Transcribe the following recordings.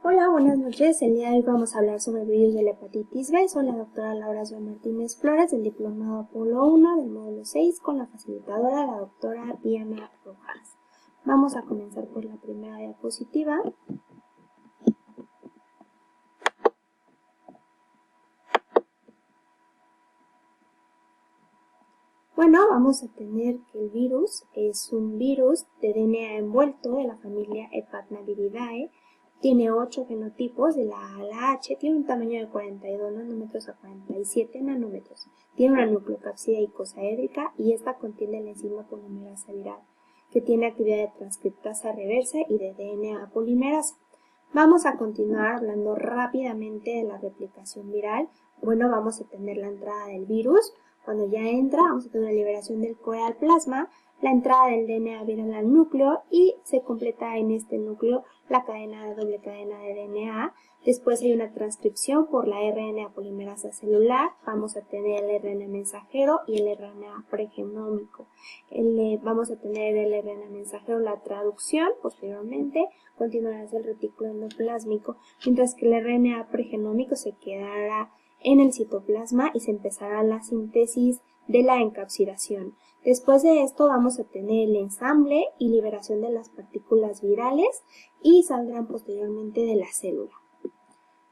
Hola, buenas noches. El día de hoy vamos a hablar sobre el virus de la hepatitis B. Soy la doctora Laura Zoe Martínez Flores, del diplomado Apolo 1 del módulo 6, con la facilitadora, la doctora Diana Rojas. Vamos a comenzar por la primera diapositiva. Bueno, vamos a tener que el virus es un virus de DNA envuelto de la familia Hepatnaviridae. Tiene 8 fenotipos de la A a la H, tiene un tamaño de 42 nanómetros a 47 nanómetros. Tiene una nucleocapsida icosaédrica y esta contiene la enzima polimerasa viral, que tiene actividad de transcriptasa reversa y de DNA polimerasa. Vamos a continuar hablando rápidamente de la replicación viral. Bueno, vamos a tener la entrada del virus. Cuando ya entra, vamos a tener una liberación del CoE al plasma, la entrada del DNA viral al núcleo y se completa en este núcleo la doble cadena de DNA. Después hay una transcripción por la RNA polimerasa celular. Vamos a tener el RNA mensajero y el RNA pregenómico. Vamos a tener el RNA mensajero, la traducción posteriormente, continuará el retículo endoplásmico, mientras que el RNA pregenómico se quedará en el citoplasma y se empezará la síntesis de la encapsidación. Después de esto vamos a tener el ensamble y liberación de las partículas virales y saldrán posteriormente de la célula.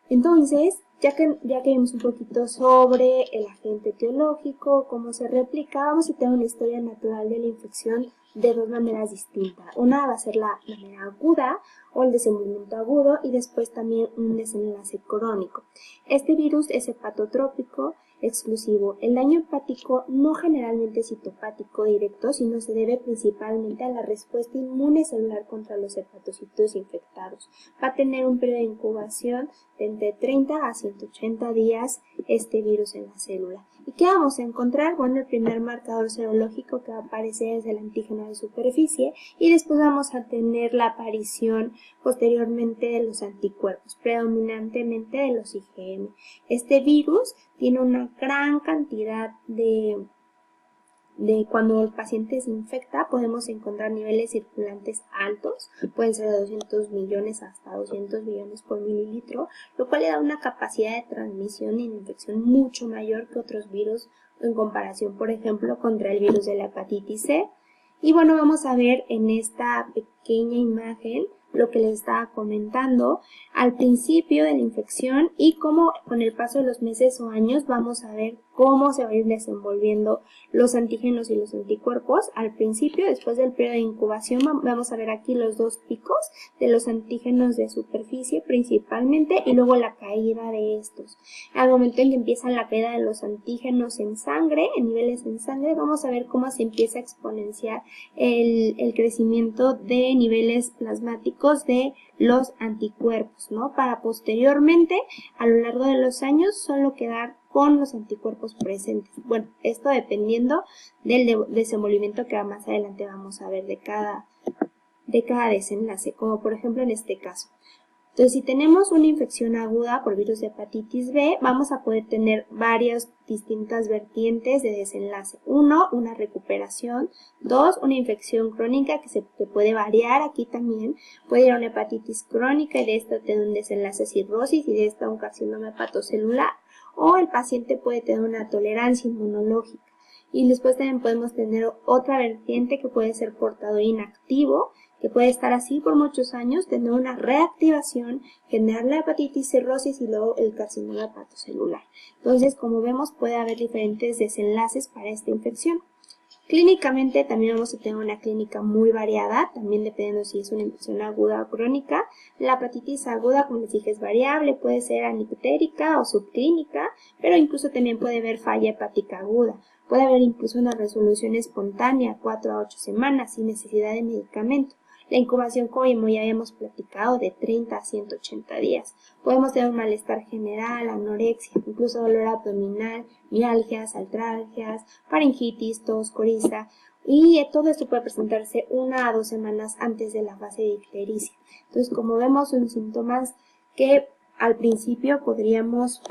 Entonces, ya que vimos un poquito sobre el agente etiológico, cómo se replica, vamos a tener una historia natural de la infección de dos maneras distintas. Una va a ser la manera aguda o el desenvolvimiento agudo y después también un desenlace crónico. Este virus es hepatotrópico exclusivo. El daño hepático no generalmente es citopático directo, sino se debe principalmente a la respuesta inmune celular contra los hepatocitos infectados. Va a tener un periodo de incubación de entre 30 a 180 días este virus en la célula. ¿Y qué vamos a encontrar? Bueno, el primer marcador serológico que va a aparecer es el antígeno de superficie y después vamos a tener la aparición posteriormente de los anticuerpos, predominantemente de los IgM. Este virus tiene una gran cantidad de cuando el paciente se infecta, podemos encontrar niveles circulantes altos, pueden ser de 200 millones hasta 200 millones por mililitro, lo cual le da una capacidad de transmisión y de infección mucho mayor que otros virus en comparación, por ejemplo, contra el virus de la hepatitis C. Y bueno, vamos a ver en esta pequeña imagen lo que les estaba comentando al principio de la infección y cómo con el paso de los meses o años vamos a ver cómo se va a ir desenvolviendo los antígenos y los anticuerpos. Al principio, después del periodo de incubación, vamos a ver aquí los dos picos de los antígenos de superficie principalmente y luego la caída de estos. Al momento en que empieza la caída de los antígenos en sangre, en niveles en sangre, vamos a ver cómo se empieza a exponenciar el crecimiento de niveles plasmáticos de los anticuerpos, ¿no? Para posteriormente, a lo largo de los años, solo quedar con los anticuerpos presentes. Bueno, esto dependiendo del desenvolvimiento que más adelante vamos a ver de cada desenlace, como por ejemplo en este caso. Entonces, si tenemos una infección aguda por virus de hepatitis B, vamos a poder tener varias distintas vertientes de desenlace. 1, una recuperación. 2, una infección crónica que puede variar aquí también. Puede ir a una hepatitis crónica y de esta tener un desenlace cirrosis y de esta un carcinoma hepatocelular. O el paciente puede tener una tolerancia inmunológica. Y después también podemos tener otra vertiente que puede ser portador inactivo, que puede estar así por muchos años, tener una reactivación, generar la hepatitis cirrosis y luego el carcinoma hepatocelular. Entonces, como vemos, puede haber diferentes desenlaces para esta infección. Clínicamente también vamos a tener una clínica muy variada, también dependiendo si es una infección aguda o crónica. La hepatitis aguda, como les dije, es variable, puede ser anictérica o subclínica, pero incluso también puede haber falla hepática aguda. Puede haber incluso una resolución espontánea 4 a 8 semanas sin necesidad de medicamento. La incubación, como ya habíamos platicado, de 30 a 180 días. Podemos tener un malestar general, anorexia, incluso dolor abdominal, mialgias, artralgias, faringitis, tos, coriza, y todo esto puede presentarse 1 a 2 semanas antes de la fase de ictericia. Entonces, como vemos, son síntomas que al principio podríamos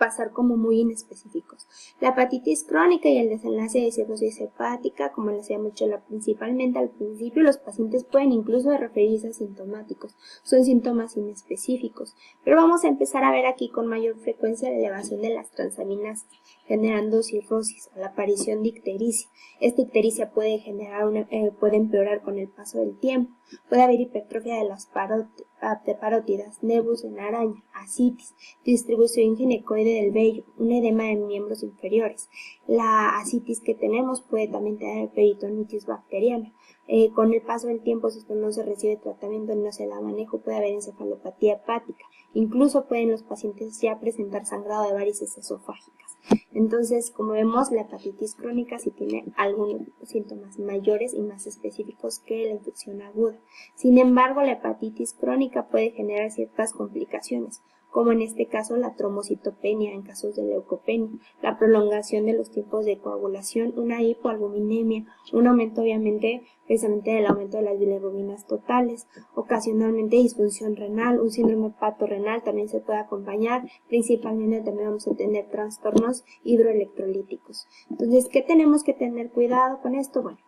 pasar como muy inespecíficos. La hepatitis crónica y el desenlace de cirrosis hepática, como les había dicho principalmente al principio, los pacientes pueden incluso referirse a sintomáticos, son síntomas inespecíficos, pero vamos a empezar a ver aquí con mayor frecuencia la elevación de las transaminasas, generando cirrosis o la aparición de ictericia. Esta ictericia puede puede empeorar con el paso del tiempo, puede haber hipertrofia de las parótidas, nevus en araña, ascitis, distribución ginecoide del vello, un edema de miembros inferiores. La ascitis que tenemos puede también tener peritonitis bacteriana. Con el paso del tiempo, si esto no se recibe tratamiento, no se da manejo, puede haber encefalopatía hepática. Incluso pueden los pacientes ya presentar sangrado de varices esofágicas. Entonces, como vemos, la hepatitis crónica sí tiene algunos síntomas mayores y más específicos que la infección aguda. Sin embargo, la hepatitis crónica puede generar ciertas complicaciones, como en este caso la trombocitopenia en casos de leucopenia, la prolongación de los tiempos de coagulación, una hipoalbuminemia, un aumento obviamente precisamente del aumento de las bilirrubinas totales, ocasionalmente disfunción renal, un síndrome hepatorrenal también se puede acompañar, principalmente también vamos a tener trastornos hidroelectrolíticos. Entonces, ¿qué tenemos que tener cuidado con esto? Bueno,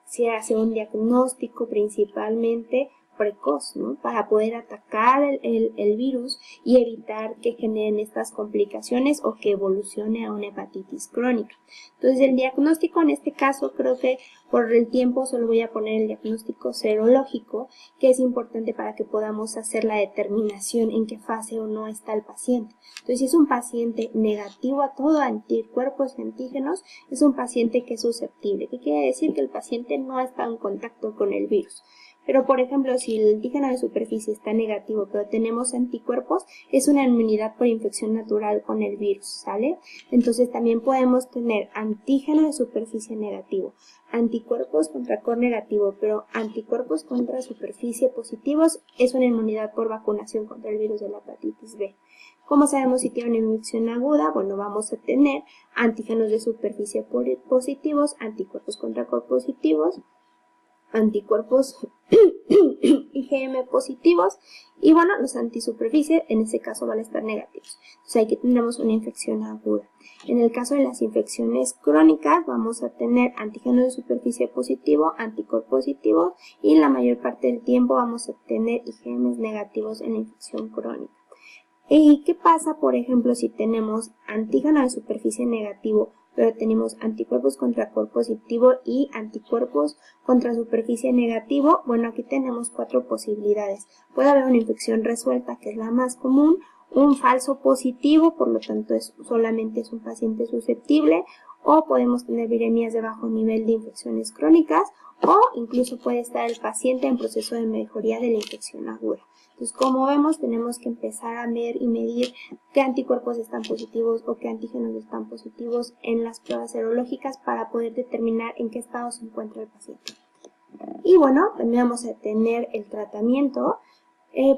se hace un diagnóstico principalmente precoz, ¿no? Para poder atacar el virus y evitar que generen estas complicaciones o que evolucione a una hepatitis crónica. Entonces, el diagnóstico en este caso, creo que por el tiempo solo voy a poner el diagnóstico serológico, que es importante para que podamos hacer la determinación en qué fase o no está el paciente. Entonces, si es un paciente negativo a todo, anticuerpos y antígenos, es un paciente que es susceptible. ¿Qué quiere decir? Que el paciente no está en contacto con el virus. Pero, por ejemplo, si el antígeno de superficie está negativo, pero tenemos anticuerpos, es una inmunidad por infección natural con el virus, ¿sale? Entonces, también podemos tener antígeno de superficie negativo, anticuerpos contra core negativo, pero anticuerpos contra superficie positivos es una inmunidad por vacunación contra el virus de la hepatitis B. ¿Cómo sabemos si tiene una infección aguda? Bueno, vamos a tener antígenos de superficie positivos, anticuerpos contra core positivos, anticuerpos IgM positivos y bueno, los antisuperficie en ese caso van a estar negativos. Entonces aquí tendremos una infección aguda. En el caso de las infecciones crónicas vamos a tener antígenos de superficie positivo, anticuerpos positivos y en la mayor parte del tiempo vamos a tener IgM negativos en la infección crónica. ¿Y qué pasa, por ejemplo, si tenemos antígeno de superficie negativo, pero tenemos anticuerpos contra core positivo y anticuerpos contra superficie negativo? Bueno, aquí tenemos 4 posibilidades. Puede haber una infección resuelta, que es la más común, un falso positivo, por lo tanto solamente es un paciente susceptible, o podemos tener viremias de bajo nivel de infecciones crónicas, o incluso puede estar el paciente en proceso de mejoría de la infección aguda. Entonces, como vemos, tenemos que empezar a ver y medir qué anticuerpos están positivos o qué antígenos están positivos en las pruebas serológicas para poder determinar en qué estado se encuentra el paciente. Y bueno, también vamos a tener el tratamiento.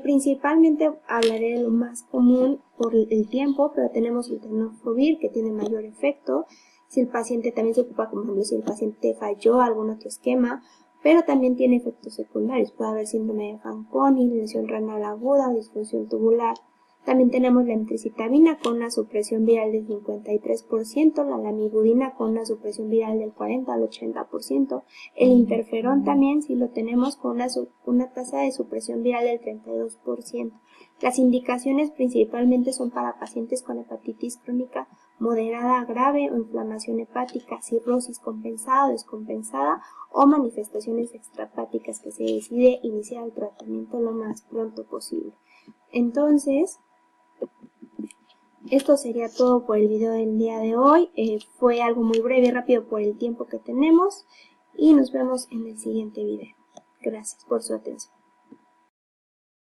Principalmente hablaré de lo más común por el tiempo, pero tenemos el tenofovir que tiene mayor efecto. Si el paciente también se ocupa, como ejemplo, si el paciente falló algún otro esquema, pero también tiene efectos secundarios. Puede haber síndrome de Fanconi, lesión renal aguda o disfunción tubular. También tenemos la emtricitabina con una supresión viral del 53%, la lamivudina con una supresión viral del 40 al 80%, el interferón también, si lo tenemos, con una tasa de supresión viral del 32%. Las indicaciones principalmente son para pacientes con hepatitis crónica moderada a grave o inflamación hepática, cirrosis compensada o descompensada o manifestaciones extrahepáticas que se decide iniciar el tratamiento lo más pronto posible. Entonces, esto sería todo por el video del día de hoy. Fue algo muy breve y rápido por el tiempo que tenemos y nos vemos en el siguiente video. Gracias por su atención.